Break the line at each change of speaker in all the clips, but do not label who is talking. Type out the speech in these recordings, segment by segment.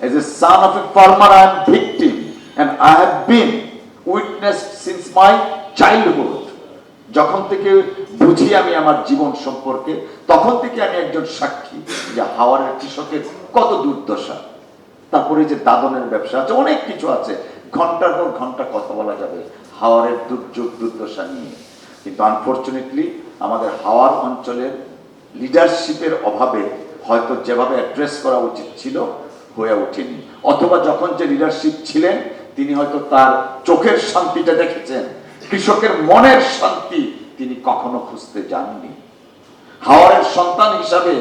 As a son of a farmer, I am victim, and I have been witnessed since my childhood. যখন থেকে বুঝি আমি আমার জীবন সম্পর্কে, তখন থেকে আমি একজন সাক্ষী যে হাওড়ের কৃষকের কত দুর্দশা। তারপরে যে দাদনের ব্যবসা আছে, অনেক কিছু আছে, ঘন্টার পর ঘন্টা কথা বলা যাবে হাওড়ের দুর্যোগ দুর্দশা নিয়ে। কিন্তু আনফর্চুনেটলি আমাদের হাওড় অঞ্চলের লিডারশিপের অভাবে হয়তো যেভাবে অ্যাড্রেস করা উচিত ছিল হয়ে ওঠেনি, অথবা যখন যে লিডারশিপ ছিলেন তিনি হয়তো তার চোখের শান্তিটা দেখেছেন, কৃষকের মনের শান্তি তিনি কখনো খুঁজতে যাননি। হাওড়ের সন্তান হিসাবে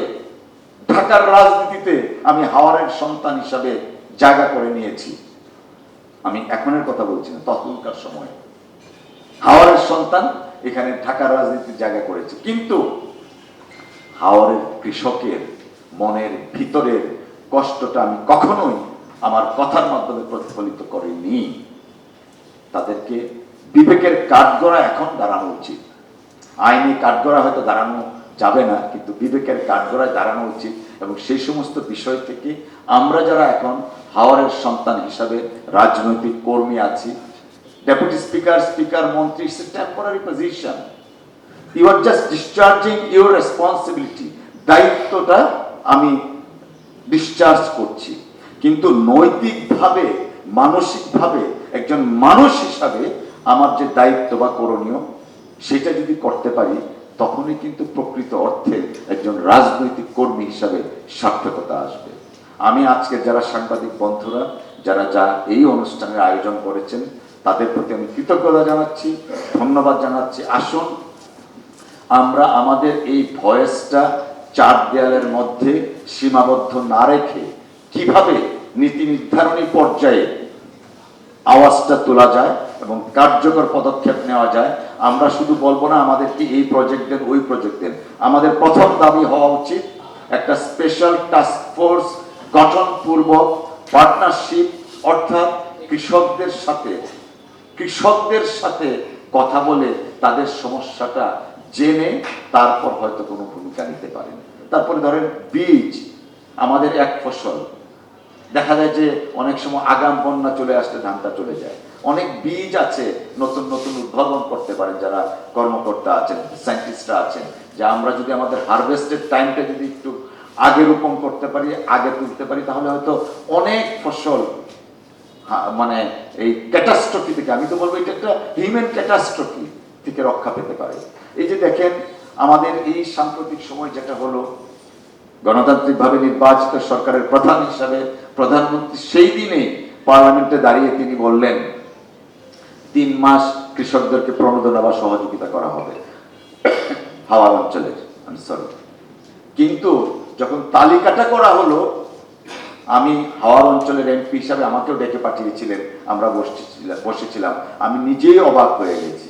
ঢাকার রাজনীতিতে আমি হাওড়ের সন্তান হিসাবে জায়গা করে নিয়েছি। আমি এখনের কথা বলছি না, তখনকার সময় হাওড়ের সন্তান এখানে ঢাকার রাজনীতির জায়গা করেছে। কিন্তু হাওড়ের কৃষকের মনের ভিতরের কষ্টটা আমি কখনোই আমার কথার মাধ্যমে প্রতিফলিত করিনি। তাদেরকে বিবেকের কাঠগড়া এখন দাঁড়ানো উচিত। আইনি কাঠগড়া হয়তো দাঁড়ানো যাবে না, কিন্তু বিবেকের কাঠগড়ায় দাঁড়ানো উচিত। এবং সেই সমস্ত বিষয় থেকে আমরা যারা এখন হাওড়ের সন্তান হিসাবে রাজনৈতিক কর্মী আছি, ডেপুটি স্পিকার, স্পিকার, মন্ত্রী, it's a temporary position. You are just discharging your responsibility. দায়িত্বটা আমি ডিসচার্জ করছি, কিন্তু নৈতিকভাবে, মানসিকভাবে একজন মানুষ হিসাবে আমার যে দায়িত্ব বা করণীয় সেটা যদি করতে পারি, তখনই কিন্তু প্রকৃত অর্থে একজন রাজনৈতিক কর্মী হিসাবে সার্থকতা আসবে। আমি আজকে যারা সাংবাদিক বন্ধুরা যারা এই অনুষ্ঠানের আয়োজন করেছেন তাদের প্রতি আমি কৃতজ্ঞতা জানাচ্ছি, ধন্যবাদ জানাচ্ছি। আসুন আমরা আমাদের এই ভয়েসটা চার দেয়ালের মধ্যে সীমাবদ্ধ না রেখে কিভাবে নীতি নির্ধারণী পর্যায়ে আওয়াজটা তোলা যায় এবং কার্যকর পদক্ষেপ নেওয়া যায়। আমরা শুধু বলবো না আমাদেরকে এই প্রজেক্ট দেন, ওই প্রজেক্ট দেন। আমাদের প্রথম দাবি হওয়া উচিত একটা স্পেশাল টাস্ক ফোর্স গঠনপূর্বক পার্টনারশিপ, অর্থাৎ কৃষকদের সাথে কথা বলে তাদের সমস্যাটা জেনে তারপর হয়তো কোনো ভূমিকা নিতে পারেন। তারপরে ধরেন বীজ, আমাদের এক ফসল, দেখা যায় যে অনেক সময় আগাম বন্যা চলে আসলে ধানটা চলে যায়। অনেক বীজ আছে নতুন নতুন উদ্ভাবন করতে পারেন যারা কর্মকর্তা আছেন, সায়েন্টিস্টরা আছেন, যে আমরা যদি আমাদের হারভেস্টের টাইমটা যদি একটু আগে রোপণ করতে পারি, আগে তুলতে পারি, তাহলে হয়তো অনেক ফসল মানে এই ক্যাটাস্ট্রফি থেকে, আমি তো বলবো এটা একটা হিউম্যান ক্যাটাস্ট্রফি থেকে রক্ষা পেতে পারে। এই যে দেখেন আমাদের এই সাম্প্রতিক সময় যেটা হলো, গণতান্ত্রিকভাবে নির্বাচিত সরকারের প্রধান হিসাবে প্রধানমন্ত্রী সেই দিনে পার্লামেন্টে দাঁড়িয়ে তিনি বললেন 3 মাস কৃষকদেরকে প্রণোদনা বা সহযোগিতা করা হবে হাওড় অঞ্চলের। কিন্তু যখন তালিকাটা করা হলো, আমি হাওড় অঞ্চলের এমপি হিসাবে আমাকেও ডেকে পাঠিয়েছিলেন, আমরা বসেছিলাম, আমি নিজেই অবাক হয়ে গেছি।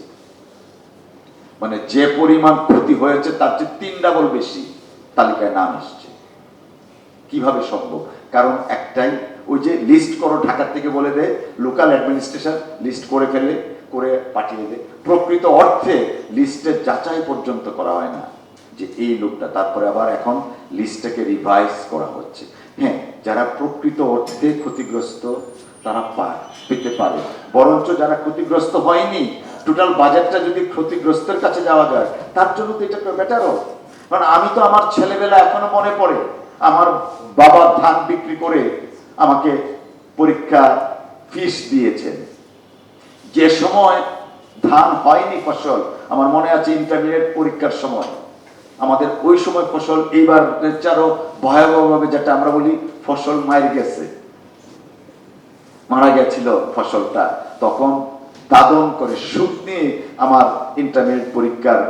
মানে যে পরিমাণ ক্ষতি হয়েছে তার চেয়ে 3 ডাবল বেশি তালিকায় নাম এসছে। কিভাবে সম্ভব? কারণ একটাই, ওই যে লিস্ট করো, ঢাকার থেকে বলে দেয়, লোকাল অ্যাডমিনিস্ট্রেশন লিস্ট করে ফেলে, করে পাঠিয়ে দেয়। প্রকৃত অর্থে লিস্টের যাচাই পর্যন্ত করা হয় না যে এই লোকটা। তারপরে আবার এখন লিস্টটাকে রিভাইজ করা হচ্ছে। হ্যাঁ, যারা প্রকৃত অর্থে ক্ষতিগ্রস্ত তারা পেতে পারে, বরঞ্চ যারা ক্ষতিগ্রস্ত হয়নি, টোটাল বাজেটটা যদি ক্ষতিগ্রস্তের কাছে যাওয়া যায় তার জন্য তো এটা বেটারও। কারণ আমি তো আমার ছেলেবেলা এখনো মনে পড়ে, আমার বাবা ধান বিক্রি করে আমাকে পরীক্ষা ফিস দিয়েছেন। যে সময় ধান হয়নি ফসল, আমার মনে আছে ইন্টারমিডিয়েট পরীক্ষার সময়, আমাদের ওই সময় ফসল এইবার আরো ভয়াবহভাবে, যেটা আমরা বলি ফসল মারা গেছিল ফসলটা, তখন দাদন করে সুদ নিয়ে আমার ইন্টারমিডিয়েট পরীক্ষার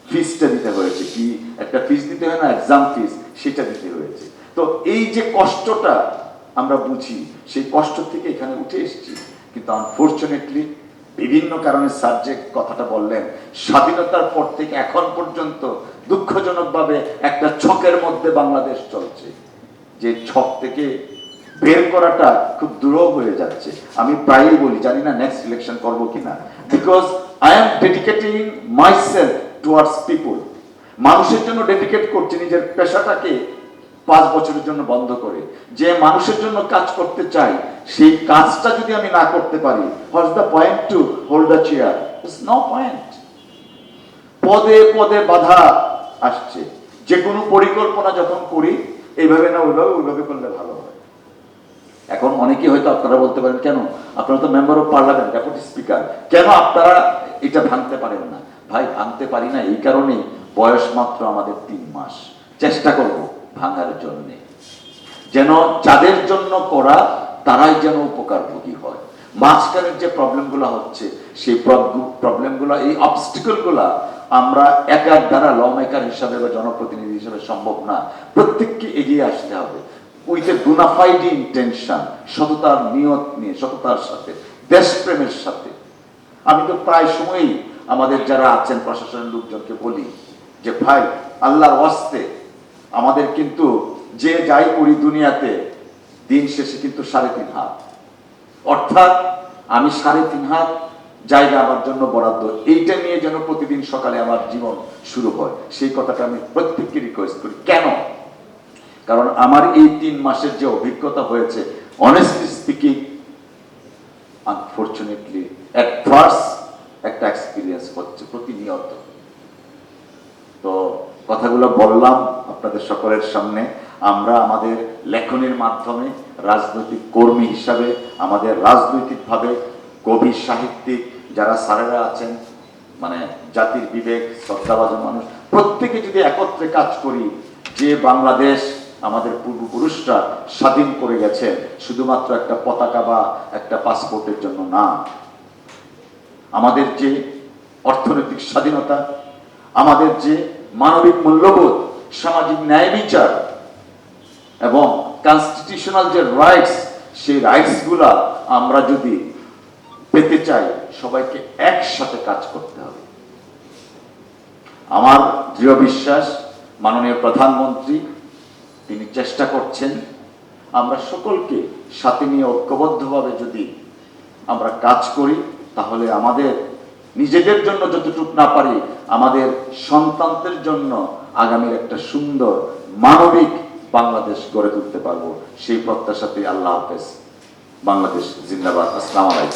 ফিসটা দিতে হয়েছে। কি একটা ফিস দিতে হয় না, এক্সাম ফিস, সেটা দিতে হয়েছে। তো এই যে কষ্টটা আমরা বুঝি, সেই কষ্ট থেকে এখানে উঠে এসেছি। কিন্তু আনফর্চুনেটলি বিভিন্ন কারণে সাবজেক্ট কথাটা বললেন, স্বাধীনতার পর থেকে এখন পর্যন্ত দুঃখজনকভাবে একটা ছকের মধ্যে বাংলাদেশ চলছে, যে ছক থেকে বের করাটা খুব দুরূহ হয়ে যাচ্ছে। আমি প্রায়ই বলি, জানি না নেক্সট ইলেকশন করবো কিনা, because I am ডেডিকেটিং myself towards people. মানুষের জন্য ডেডিকেট করছি, নিজের পেশাটাকে 5 বছরের জন্য বন্ধ করে, যে মানুষের জন্য কাজ করতে চাই সেই কাজটা যদি আমি না করতে পারি, what's the point to hold the chair? It's no point. পদে পদে বাধা আসছে। যে কোনো পরিকল্পনা যখন করি, এইভাবে না ওইভাবে, ওইভাবে করলে ভালো হয়। এখন অনেকেই হয়তো আপনারা বলতে পারেন, কেন আপনারা তো member of parliament, deputy speaker, কেন আপনারা এটা ভাঙতে পারেন না? ভাই, ভাঙতে পারি না এই কারণে, বয়স মাত্র আমাদের 3 মাস। চেষ্টা করব ভাঙার জন্য, যেন যাদের জন্য করা তারাই যেন উপকারভোগী হয়। মাঝখানের যে প্রবলেমগুলো হচ্ছে, সেই প্রবলেমগুলো, এই অবস্টিকলগুলো আমরা একার দ্বারা ল মেকার হিসাবে বা জনপ্রতিনিধি হিসাবে সম্ভব না। প্রত্যেককে এগিয়ে আসতে হবে উইথ এ বোনাফাইড ইন্টেনশন, সততার নিয়ত নিয়ে, সততার সাথে, দেশপ্রেমের সাথে। আমি তো প্রায় সময়ই আমাদের যারা আছেন প্রশাসনের লোকজনকে বলি যে ভাই, আল্লাহর ওয়াস্তে আমাদের কিন্তু যে যাই করি দুনিয়াতে, দিন শেষে কিন্তু 3.5 হাত, অর্থাৎ আমি 3.5 হাত জায়গা আমার জন্য বরাদ্দ, এইটা নিয়ে যেন প্রতিদিন সকালে আমার জীবন শুরু হয়। সেই কথাটা আমি প্রত্যেককে রিকোয়েস্ট করি। কেন? কারণ আমার এই 3 মাসের যে অভিজ্ঞতা হয়েছে, অনেস্টলি স্পিকিং, আনফরচুনেটলি অ্যাডভার্স একটা এক্সপিরিয়েন্স হচ্ছে প্রতিনিয়ত। তো কথাগুলো বললাম আপনাদের সকলের সামনে। আমরা আমাদের লেখনের মাধ্যমে রাজনৈতিক কর্মী হিসাবে, আমাদের রাজনৈতিকভাবে কবি, সাহিত্যিক যারা স্যারেরা আছেন, মানে জাতির বিবেক, শ্রদ্ধাভাজন মানুষ, প্রত্যেকে যদি একত্রে কাজ করি, যে বাংলাদেশ আমাদের পূর্বপুরুষরা স্বাধীন করে গেছে শুধুমাত্র একটা পতাকা বা একটা পাসপোর্টের জন্য না। আমাদের যে অর্থনৈতিক স্বাধীনতা, আমাদের যে মানবিক মূল্যবোধ, সামাজিক ন্যায় বিচার এবং কনস্টিটিউশনাল যে রাইটস, সেই রাইটসগুলা আমরা যদি পেতে চাই, সবাইকে একসাথে কাজ করতে হবে। আমার দৃঢ় বিশ্বাস মাননীয় প্রধানমন্ত্রী তিনি চেষ্টা করছেন। আমরা সকলকে সাথে নিয়ে ঐক্যবদ্ধভাবে যদি আমরা কাজ করি, তাহলে আমাদের নিজেদের জন্য যতটুকু না পারি, আমাদের সন্তানদের জন্য আগামীর একটা সুন্দর মানবিক বাংলাদেশ গড়ে তুলতে পারবো। সেই প্রত্যাশাতে আল্লাহ হাফেজ। বাংলাদেশ জিন্দাবাদ। আসসালামু আলাইকুম।